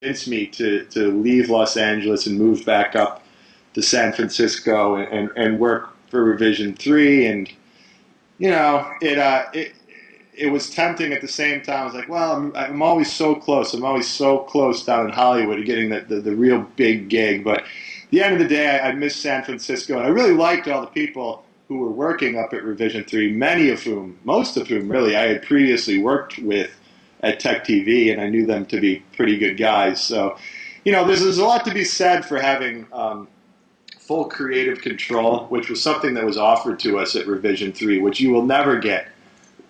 convinced me to leave Los Angeles and move back up to San Francisco and work for Revision 3. And, it was tempting at the same time. I was like, well, I'm always so close. I'm always so close down in Hollywood to getting the real big gig. But at the end of the day, I missed San Francisco. And I really liked all the people who were working up at Revision 3, most of whom really I had previously worked with at Tech TV, and I knew them to be pretty good guys. So, there's a lot to be said for having full creative control, which was something that was offered to us at Revision 3, which you will never get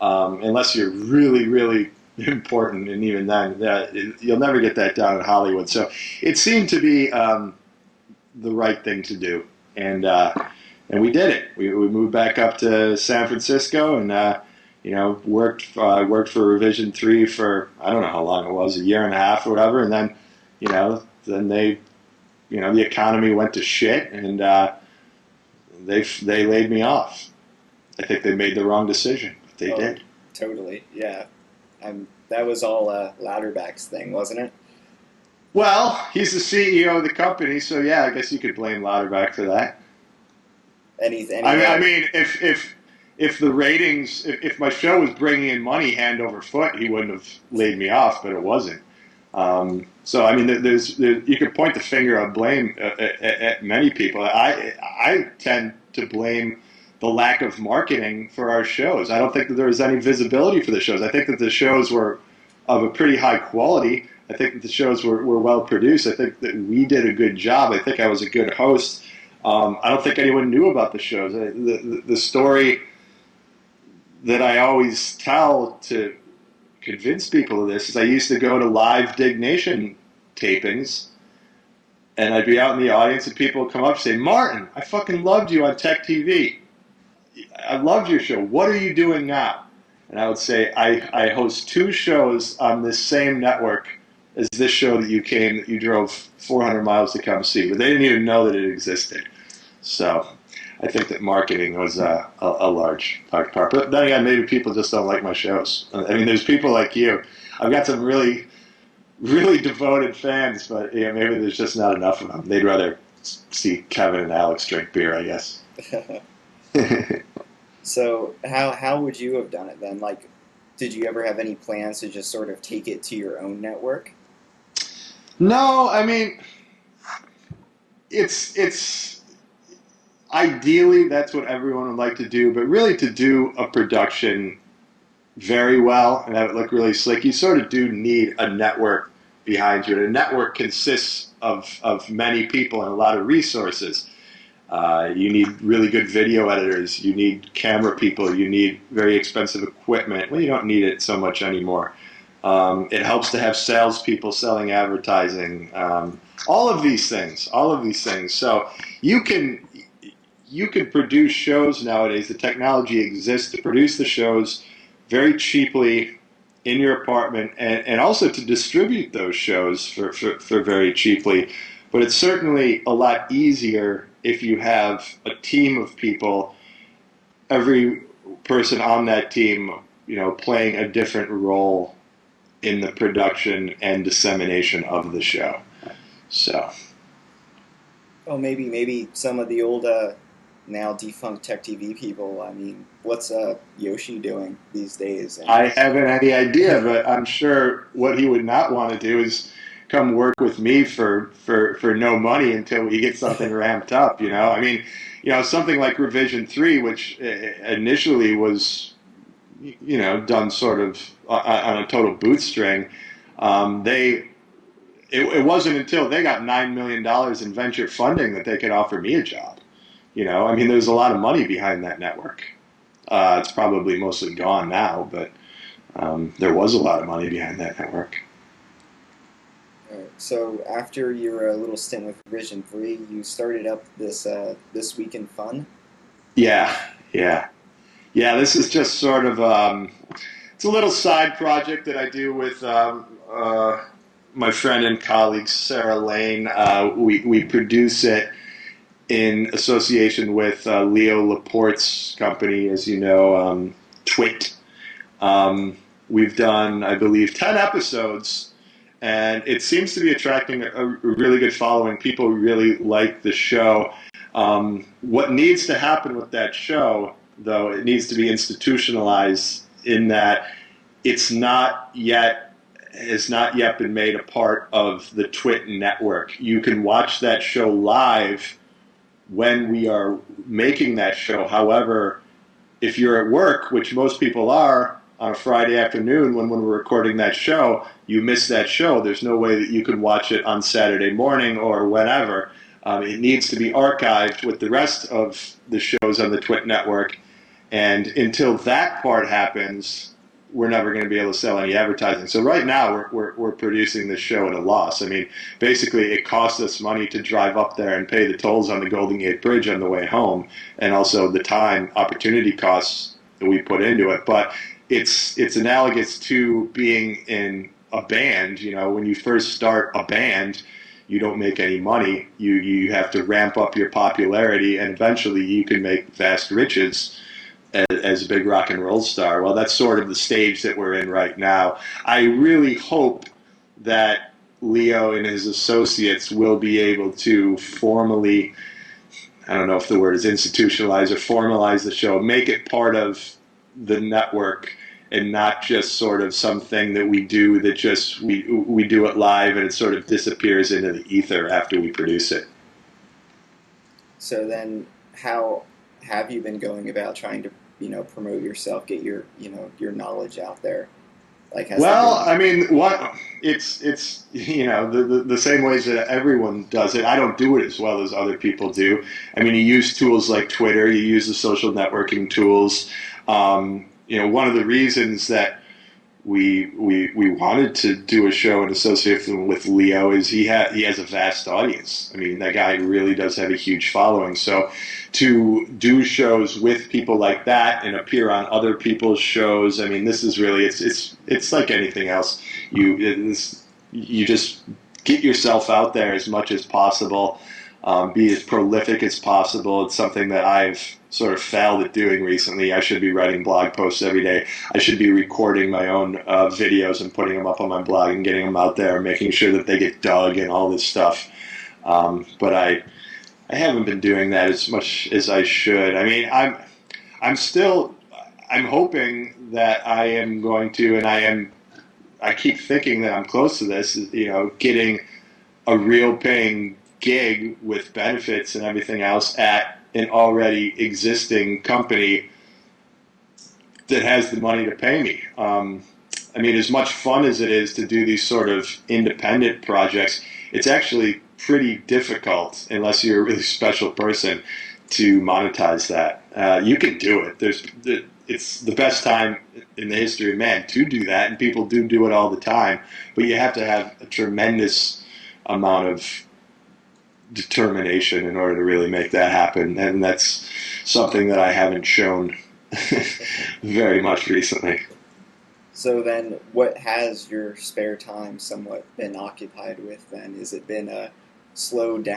unless you're really, really important, and even then, you'll never get that down in Hollywood. So it seemed to be the right thing to do, and we did it. We moved back up to San Francisco, and worked for Revision 3 for, I don't know how long it was, a year and a half or whatever, and then they, the economy went to shit, and they laid me off. I think they made the wrong decision. They did. Totally, yeah. That was all Louderback's thing, wasn't it? Well, he's the CEO of the company, so yeah, I guess you could blame Louderback for that. I mean, if the ratings, if my show was bringing in money hand over foot, he wouldn't have laid me off, but it wasn't. So I mean, you could point the finger of blame at many people. I tend to blame the lack of marketing for our shows. I don't think that there was any visibility for the shows. I think that the shows were of a pretty high quality. I think that the shows were well produced. I think that we did a good job. I think I was a good host. I don't think anyone knew about the shows. The story that I always tell to convince people of this is I used to go to live Dig Nation tapings, and I'd be out in the audience, and people would come up and say, "Martin, I fucking loved you on Tech TV. I loved your show. What are you doing now?" And I would say, I host two shows on this same network as this show that you drove 400 miles to come see. But they didn't even know that it existed. So I think that marketing was a large part. But then again, maybe people just don't like my shows. I mean, there's people like you. I've got some really, really devoted fans, but maybe there's just not enough of them. They'd rather see Kevin and Alex drink beer, I guess. So how would you have done it then? Like, did you ever have any plans to just sort of take it to your own network? No, I mean, it's ideally that's what everyone would like to do, but really to do a production very well and have it look really slick, you sort of do need a network behind you. And a network consists of many people and a lot of resources. You need really good video editors. You need camera people. You need very expensive equipment. Well, you don't need it so much anymore. It helps to have salespeople selling advertising. All of these things. So you can produce shows nowadays. The technology exists to produce the shows very cheaply in your apartment, and also to distribute those shows for very cheaply. But it's certainly a lot easier if you have a team of people, every person on that team, playing a different role in the production and dissemination of the show. So. Oh, maybe some of the old, now defunct Tech TV people. I mean, what's Yoshi doing these days? I haven't any idea, but I'm sure what he would not want to do is come work with me for no money until we get something ramped up. I mean, something like Revision 3, which initially was, done sort of on a total bootstring. It wasn't until they got $9 million in venture funding that they could offer me a job. I mean, there's a lot of money behind that network. It's probably mostly gone now, but there was a lot of money behind that network. So after your little stint with Vision 3, you started up this Week in Fun? Yeah. This is just sort of, it's a little side project that I do with my friend and colleague Sarah Lane. We produce it in association with Leo Laporte's company, as you know, Twit. We've done, I believe, 10 episodes, and it seems to be attracting a really good following. People really like the show. What needs to happen with that show, though, it needs to be institutionalized in that it's not yet has not yet been made a part of the Twit network. You can watch that show live when we are making that show. However, if you're at work, which most people are, on a Friday afternoon when we're recording that show, you miss that show. There's no way that you can watch it on Saturday morning or whenever. It needs to be archived with the rest of the shows on the Twit network. And until that part happens, we're never going to be able to sell any advertising. So right now we're producing this show at a loss. I mean, basically it costs us money to drive up there and pay the tolls on the Golden Gate Bridge on the way home, and also the time opportunity costs that we put into it. But it's analogous to being in a band. You know, when you first start a band, you don't make any money. You have to ramp up your popularity, and eventually you can make vast riches as a big rock and roll star. Well, that's sort of the stage that we're in right now. I really hope that Leo and his associates will be able to formally, I don't know if the word is institutionalize or formalize the show, make it part of the network and not just sort of something that we do that just we do it live and it sort of disappears into the ether after we produce it. So then how have you been going about trying to, promote yourself, get your, your knowledge out there? Like, I mean, it's the same ways that everyone does it. I don't do it as well as other people do. I mean, you use tools like Twitter, you use the social networking tools. One of the reasons that we wanted to do a show in association with Leo is he has a vast audience. I mean, that guy really does have a huge following. So to do shows with people like that and appear on other people's shows, I mean, this is really it's like anything else. You just get yourself out there as much as possible. Be as prolific as possible. It's something that I've sort of failed at doing recently. I should be writing blog posts every day. I should be recording my own videos and putting them up on my blog and getting them out there and making sure that they get dug and all this stuff. But I haven't been doing that as much as I should. I mean, I'm hoping that I am going to, and I keep thinking that I'm close to this, getting a real paying gig with benefits and everything else at an already existing company that has the money to pay me. I mean, as much fun as it is to do these sort of independent projects, it's actually pretty difficult, unless you're a really special person, to monetize that. You can do it. It's the best time in the history of man to do that, and people do it all the time. But you have to have a tremendous amount of determination in order to really make that happen, and that's something that I haven't shown very much recently. So then, what has your spare time somewhat been occupied with then? Has it been slowed down?